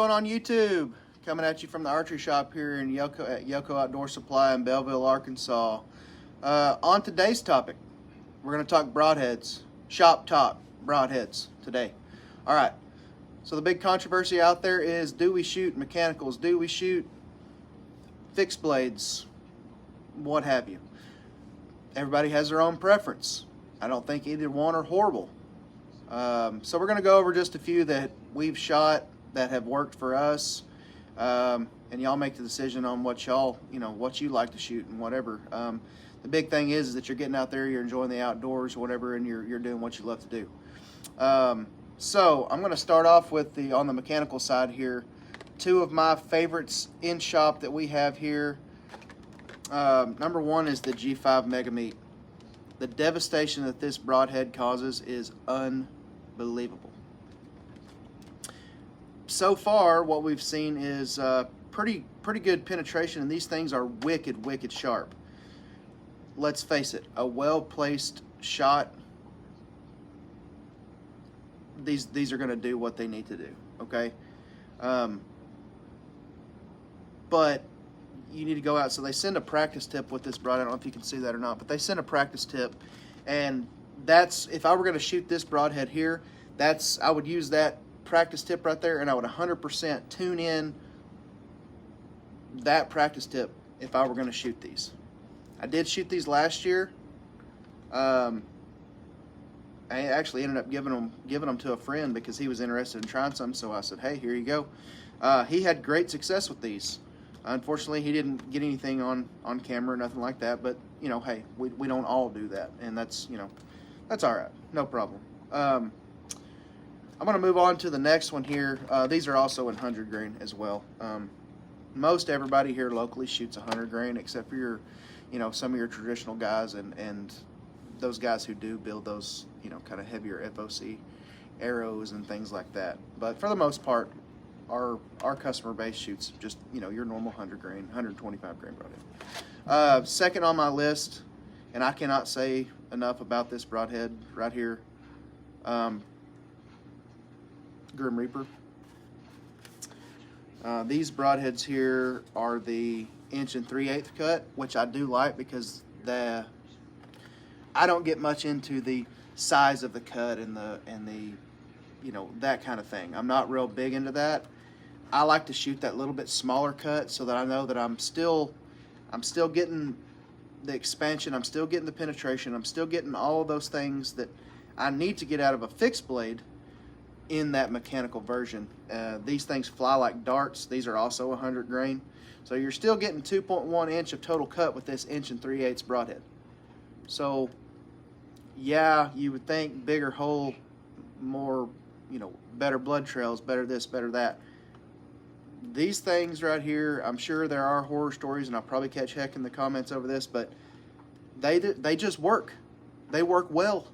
Going on YouTube, coming at you from the archery shop here in Yoko Outdoor Supply in Belleville, Arkansas. On today's topic, we're going to talk broadheads, shop top broadheads today. All right, so the big controversy out there is, do we shoot mechanicals? Do we shoot fixed blades? What have you? Everybody has their own preference. I don't think either one are horrible. So we're going to go over just a few that we've shot that have worked for us, and y'all make the decision on what what you like to shoot and whatever. The big thing is that you're getting out there, you're enjoying the outdoors, whatever, and you're doing what you love to do. So I'm going to start off with on the mechanical side here. Two of my favorites in shop that we have here. Number one is the G5 Mega Meat. The devastation that this broadhead causes is unbelievable. So far, what we've seen is pretty good penetration, and these things are wicked sharp. Let's face it, a well-placed shot, these are going to do what they need to do, okay? But you need to go out. So they send a practice tip with this broadhead. I don't know if you can see that or not, but they send a practice tip, and that's, if I were going to shoot this broadhead here, I would use that practice tip right there, and I would 100% tune in that practice tip if I were going to shoot these. I did shoot these last year. I actually ended up giving them to a friend because he was interested in trying some, so I said, hey, here you go. He had great success with these. Unfortunately, he didn't get anything on camera or nothing like that, but hey, we don't all do that, and that's that's all right, no problem. I'm going to move on to the next one here. These are also in 100 grain as well. Most everybody here locally shoots 100 grain, except for your, some of your traditional guys and those guys who do build those, kind of heavier FOC arrows and things like that. But for the most part, our customer base shoots just, your normal 100 grain, 125 grain broadhead. Second on my list, and I cannot say enough about this broadhead right here, Grim Reaper. These broadheads here are the 1 3/8 cut, which I do like because I don't get much into the size of the cut and the that kind of thing. I'm not real big into that. I like to shoot that little bit smaller cut so that I know that I'm still getting the expansion, I'm still getting the penetration, I'm still getting all of those things that I need to get out of a fixed blade in that mechanical version. These things fly like darts. These are also 100 grain. So you're still getting 2.1 inch of total cut with this 1 3/8 broadhead. So yeah, you would think bigger hole, more, better blood trails, better this, better that. These things right here, I'm sure there are horror stories, and I'll probably catch heck in the comments over this, but they just work. They work well.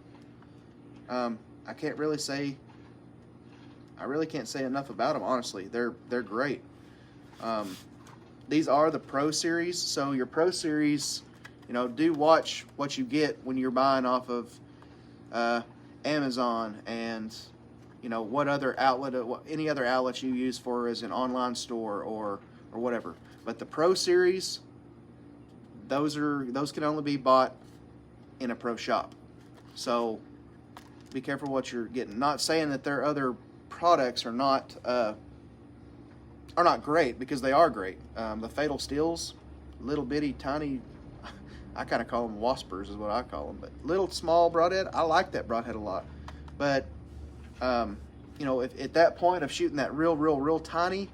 I really can't say enough about them, honestly. They're great. These are the Pro Series, so your Pro Series, do watch what you get when you're buying off of Amazon and what other outlet, any other outlets you use for as an online store or whatever. But the Pro Series, those can only be bought in a pro shop. So be careful what you're getting. Not saying that their other products are not great, because they are great. The Fatal Steels, little bitty tiny, I kind of call them waspers is what I call them, but little small broadhead, I like that broadhead a lot. But if at that point of shooting that real tiny,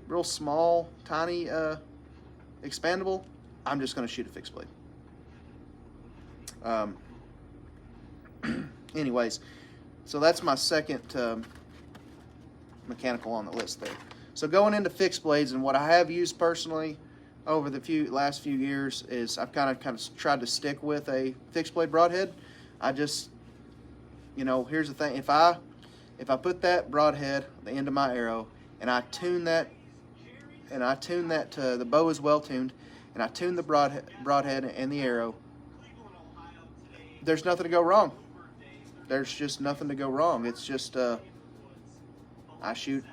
real small, tiny expandable, I'm just going to shoot a fixed blade. Anyways, so that's my second mechanical on the list there. So going into fixed blades, and what I have used personally over the last few years is I've kind of tried to stick with a fixed blade broadhead. I just, here's the thing: if I put that broadhead at the end of my arrow and I tune that to the bow is well tuned, and I tune the broadhead and the arrow, there's nothing to go wrong. There's just nothing to go wrong. It's just I shoot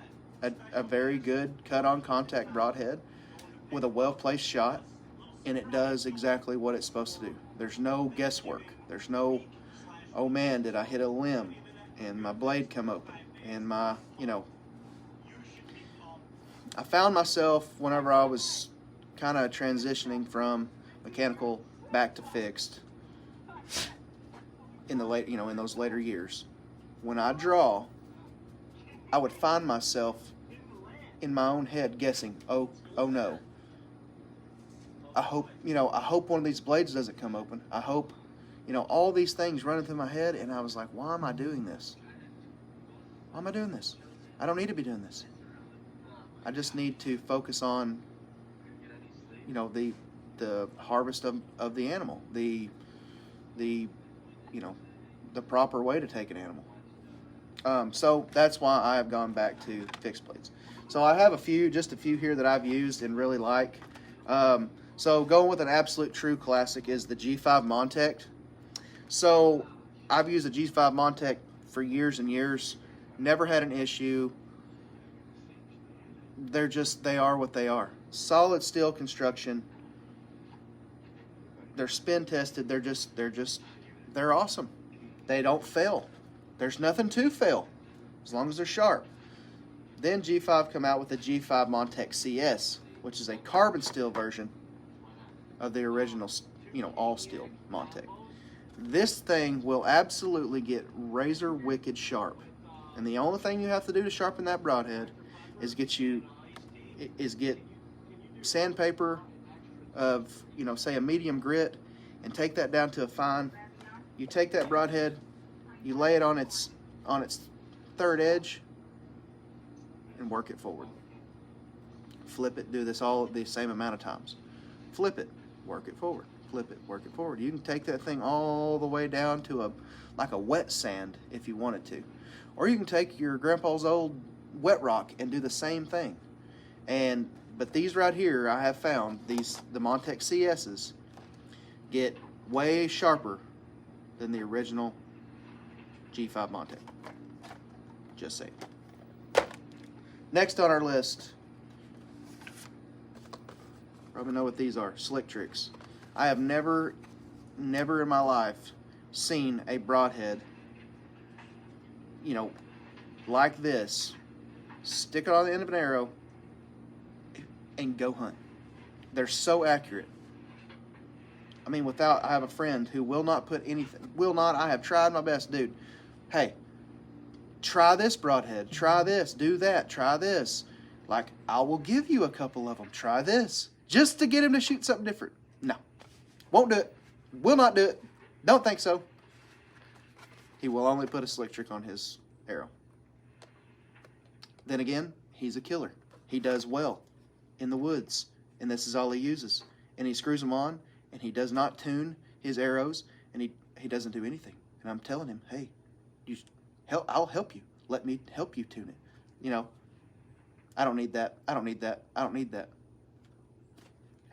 a very good cut-on contact broadhead with a well-placed shot, and it does exactly what it's supposed to do. There's no guesswork. There's no, oh man, did I hit a limb and my blade come open and my, I found myself whenever I was kind of transitioning from mechanical back to fixed in the late, in those later years. When I draw, I would find myself in my own head guessing, oh no. I hope one of these blades doesn't come open. I hope, all these things running through my head, and I was like, why am I doing this? Why am I doing this? I don't need to be doing this. I just need to focus on, the harvest of the animal, the proper way to take an animal. So that's why I have gone back to fixed blades. So I have just a few here that I've used and really like. So going with an absolute true classic is the G5 Montec. So I've used the G5 Montec for years and years. Never had an issue. They are what they are. Solid steel construction. They're spin tested. They're awesome. They don't fail. There's nothing to fail as long as they're sharp. Then G5 come out with the G5 Montec CS, which is a carbon steel version of the original, all steel Montec. This thing will absolutely get razor wicked sharp. And the only thing you have to do to sharpen that broadhead is get sandpaper of, say a medium grit, and take that down to a fine. You take that broadhead, you lay it on its third edge, and work it forward. Flip it, do this all the same amount of times. Flip it, work it forward. Flip it, work it forward. You can take that thing all the way down to like a wet sand if you wanted to. Or you can take your grandpa's old wet rock and do the same thing. But these right here, I have found, the Montec CSs get way sharper than the original G5 Montec. Just saying. Next on our list, probably know what these are, Slick Tricks. I have never in my life seen a broadhead, like this, stick it on the end of an arrow, and go hunt. They're so accurate. I mean, I have a friend who will not put anything, I have tried my best, dude. Hey, try this broadhead, try this, do that, try this. Like, I will give you a couple of them, try this. Just to get him to shoot something different. No, won't do it, will not do it, don't think so. He will only put a slick trick on his arrow. Then again, he's a killer. He does well in the woods, and this is all he uses. And he screws them on, and he does not tune his arrows, and he doesn't do anything. And I'm telling him, hey, I'll help you. Let me help you tune it. I don't need that. I don't need that. I don't need that.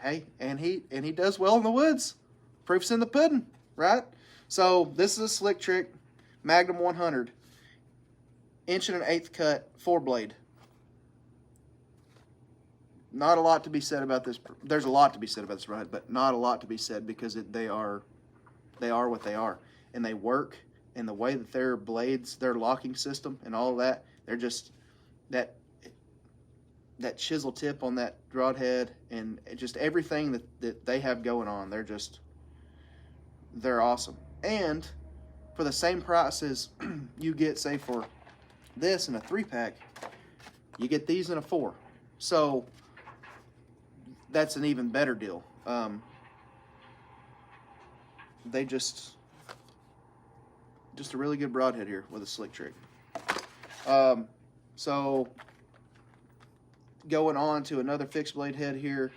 Hey, and he does well in the woods. Proof's in the pudding, right? So this is a slick trick, Magnum 100, 1 1/8" cut, 4-blade. Not a lot to be said about this. There's a lot to be said about this broadhead, but not a lot to be said because they are what they are, and they work. And the way that their blades, their locking system, and all of that, they're just that chisel tip on that broadhead, and just everything that they have going on. They're awesome. And for the same price as you get, say for this in a 3-pack, you get these in a 4. So that's an even better deal. They just a really good broadhead here with a slick trick. So going on to another fixed blade head here,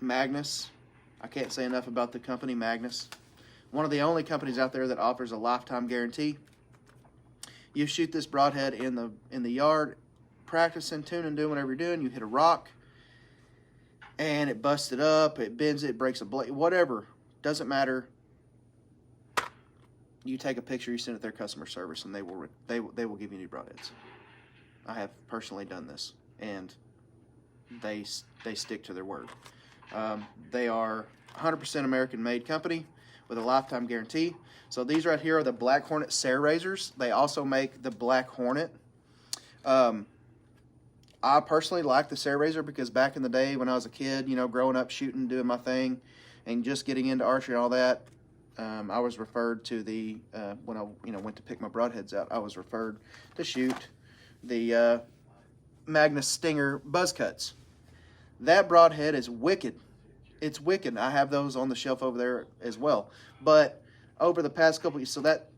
Magnus. I can't say enough about the company Magnus. One of the only companies out there that offers a lifetime guarantee. You shoot this broadhead in the yard, practicing, tuning, doing whatever you're doing. You hit a rock, and it busts it up, it bends it, breaks a blade, whatever. Doesn't matter. You take a picture, you send it to their customer service, and they will give you new broadheads. I have personally done this, and they stick to their word. They are 100% American-made company with a lifetime guarantee. So these right here are the Black Hornet Serre razors. They also make the Black Hornet. I personally like the Serre razor because back in the day when I was a kid, you know, growing up shooting, doing my thing, and just getting into archery and all that, I was referred to the when I went to pick my broadheads out, I was referred to shoot the Magnus Stinger buzz cuts. That broadhead is wicked. It's wicked. I have those on the shelf over there as well. But over the past couple years, so that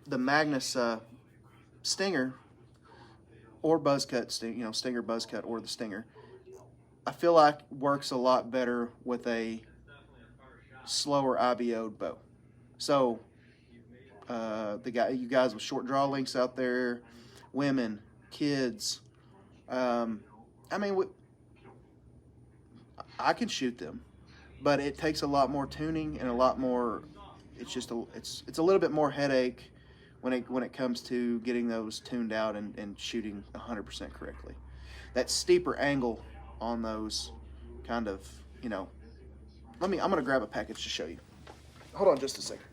the Magnus Stinger or buzz cut, Stinger buzz cut or the Stinger, I feel like works a lot better with a slower IBO'd bow. So you guys with short draw links out there, women, kids, I mean, I can shoot them, but it takes a lot more tuning and a lot more. It's a little bit more headache when it comes to getting those tuned out and shooting 100% correctly. That steeper angle on those kind of, I'm gonna grab a package to show you. Hold on just a second.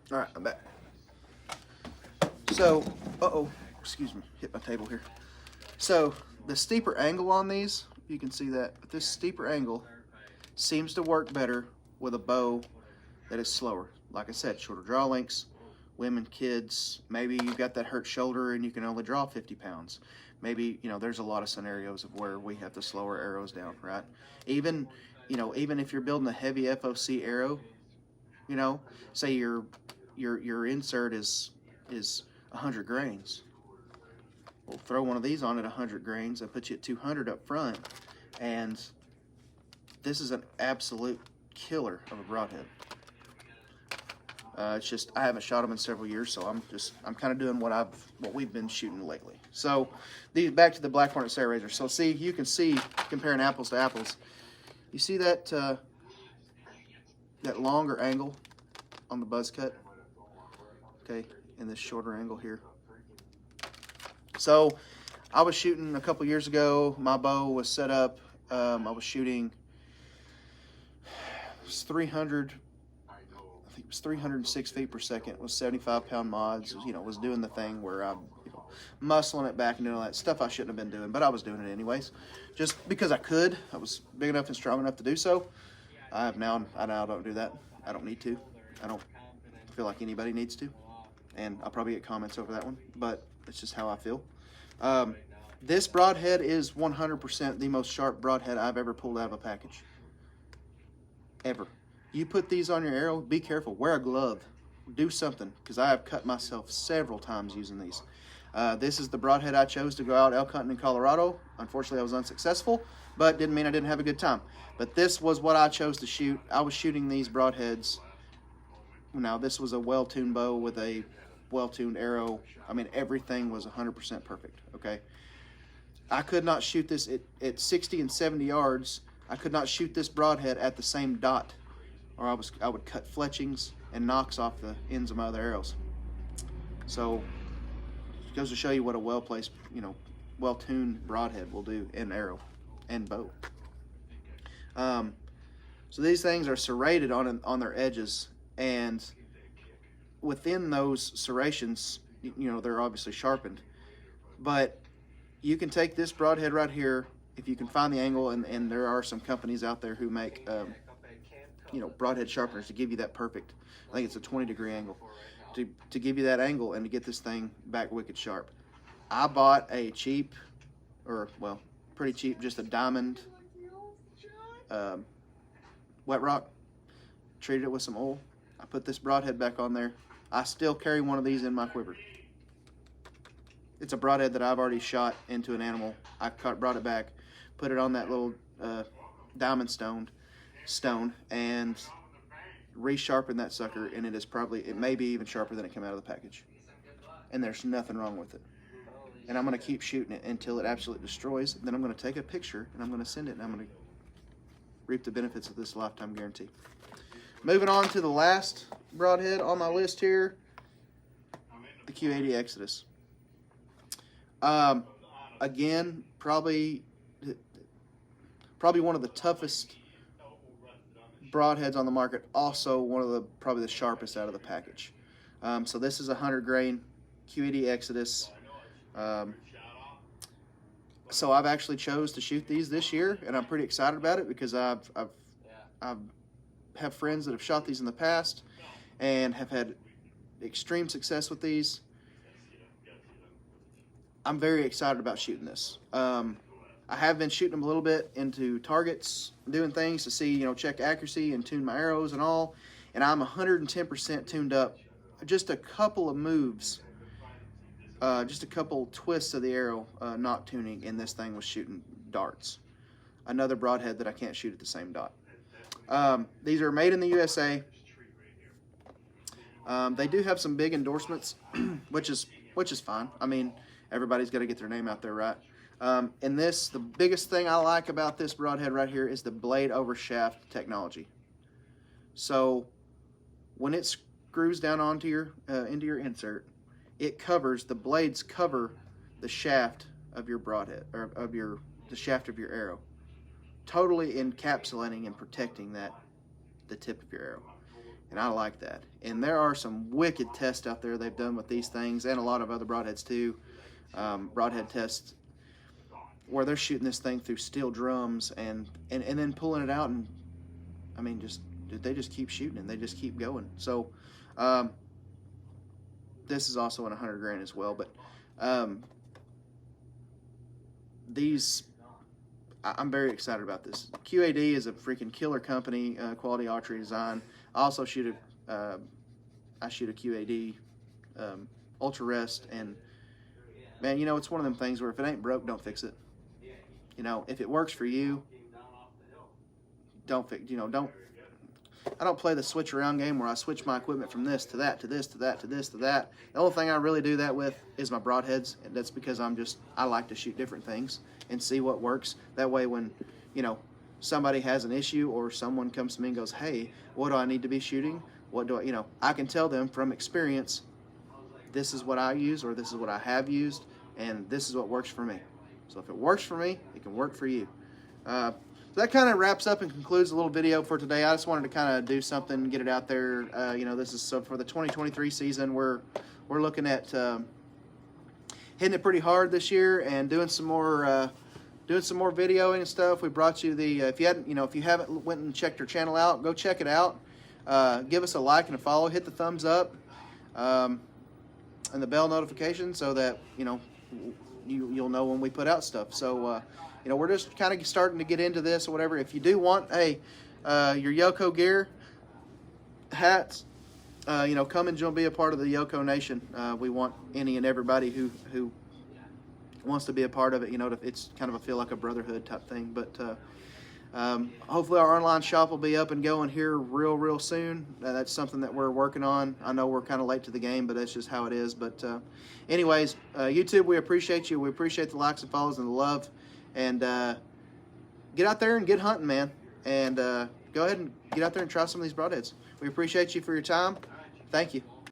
All right, I'm back. So, excuse me, hit my table here. So the steeper angle on these, you can see that, but this steeper angle seems to work better with a bow that is slower. Like I said, shorter draw lengths, women, kids, maybe you've got that hurt shoulder and you can only draw 50 pounds. Maybe, there's a lot of scenarios of where we have to slow our arrows down, right? Even if you're building a heavy FOC arrow, say your insert is 100 grains. We'll throw one of these on at 100 grains and put you at 200 up front, and this is an absolute killer of a broadhead. It's just I haven't shot them in several years, so I'm kind of doing what we've been shooting lately. So back to the Black Hornet Serre razor. So you can see, comparing apples to apples, you see that that longer angle on the buzz cut, okay, and this shorter angle here. So I was shooting a couple years ago. My bow was set up. I was shooting 300. I think it was 306 feet per second. It was 75-pound mods. Was doing the thing where I'm muscling it back and doing all that stuff I shouldn't have been doing, but I was doing it anyways, just because I could. I was big enough and strong enough to do so. I now don't do that. I don't need to. I don't feel like anybody needs to, and I'll probably get comments over that one, but it's just how I feel. This broadhead is 100% the most sharp broadhead I've ever pulled out of a package. Ever. You put these on your arrow, be careful. Wear a glove. Do something, because I have cut myself several times using these. This is the broadhead I chose to go out elk hunting in Colorado. Unfortunately, I was unsuccessful, but didn't mean I didn't have a good time. But this was what I chose to shoot. I was shooting these broadheads. Now, this was a well-tuned bow with a well-tuned arrow. I mean, everything was 100% perfect, okay? I could not shoot this at 60 and 70 yards. I could not shoot this broadhead at the same dot, or I would cut fletchings and knocks off the ends of my other arrows. So it goes to show you what a well-placed, well-tuned broadhead will do in arrow and bow. So these things are serrated on their edges, and within those serrations, they're obviously sharpened. But you can take this broadhead right here, if you can find the angle, and there are some companies out there who make broadhead sharpeners to give you that perfect, I think it's a 20-degree angle, to give you that angle and to get this thing back wicked sharp. I bought a cheap, pretty cheap, just a diamond wet rock, treated it with some oil. I put this broadhead back on there. I still carry one of these in my quiver. It's a broadhead that I've already shot into an animal. I brought it back, put it on that little diamond stone, and resharpened that sucker, and it may be even sharper than it came out of the package. And there's nothing wrong with it. and I'm going to keep shooting it until it absolutely destroys. Then I'm going to take a picture, and I'm going to send it, and I'm going to reap the benefits of this lifetime guarantee. Moving on to the last broadhead on my list here, the Q80 Exodus. Again, probably one of the toughest broadheads on the market. Also, one of the probably the sharpest out of the package. So this is a 100 grain Q80 Exodus. So I've actually chose to shoot these this year, and I'm pretty excited about it because I have friends that have shot these in the past and have had extreme success with these. I'm very excited about shooting this. I have been shooting them a little bit into targets, doing things to see, check accuracy and tune my arrows and all. And I'm 110% tuned up. Just a couple of moves, just a couple twists of the arrow, not tuning, and this thing was shooting darts. Another broadhead that I can't shoot at the same dot. These are made in the USA. They do have some big endorsements, which is fine. I mean, everybody's got to get their name out there, right? And the biggest thing I like about this broadhead right here is the blade over shaft technology. So when it screws down onto your into your insert, the blades cover the shaft of your broadhead, or the shaft of your arrow, totally encapsulating and protecting the tip of your arrow. And I like that. And there are some wicked tests out there they've done with these things, and a lot of other broadheads too. Broadhead tests where they're shooting this thing through steel drums and then pulling it out, and I mean, they just keep shooting and they just keep going. So this is also in 100 grain as well, but I'm very excited about this. QAD is a freaking killer company, quality archery design. I also shoot a QAD Ultra Rest, and man, it's one of them things where if it ain't broke, don't fix it. If it works for you, don't fix. I don't play the switch around game where I switch my equipment from this to that to this to that to this to that. The only thing I really do that with is my broadheads, and that's because I like to shoot different things and see what works. That way, when somebody has an issue or someone comes to me and goes, "Hey, what do I need to be shooting? What do I?" I can tell them from experience, this is what I use, or this is what I have used, and this is what works for me. So if it works for me, it can work for you. So that kind of wraps up and concludes the little video for today. I just wanted to kind of do something, get it out there. This is so for the 2023 season. We're looking at hitting it pretty hard this year and doing some more videoing and stuff. We brought you the if you haven't went and checked our channel out, go check it out. Give us a like and a follow. Hit the thumbs up and the bell notification so that you'll know when we put out stuff. So we're just kind of starting to get into this or whatever. If you do want your Yoko gear, hats, come and be a part of the Yoko Nation. We want any and everybody who wants to be a part of it. It's kind of feel like a brotherhood type thing. But hopefully our online shop will be up and going here real soon. That's something that we're working on. I know we're kind of late to the game, but that's just how it is. But anyways, YouTube, we appreciate you. We appreciate the likes and follows and the love. And get out there and get hunting, man. And go ahead and get out there and try some of these broadheads. We appreciate you for your time. Thank you.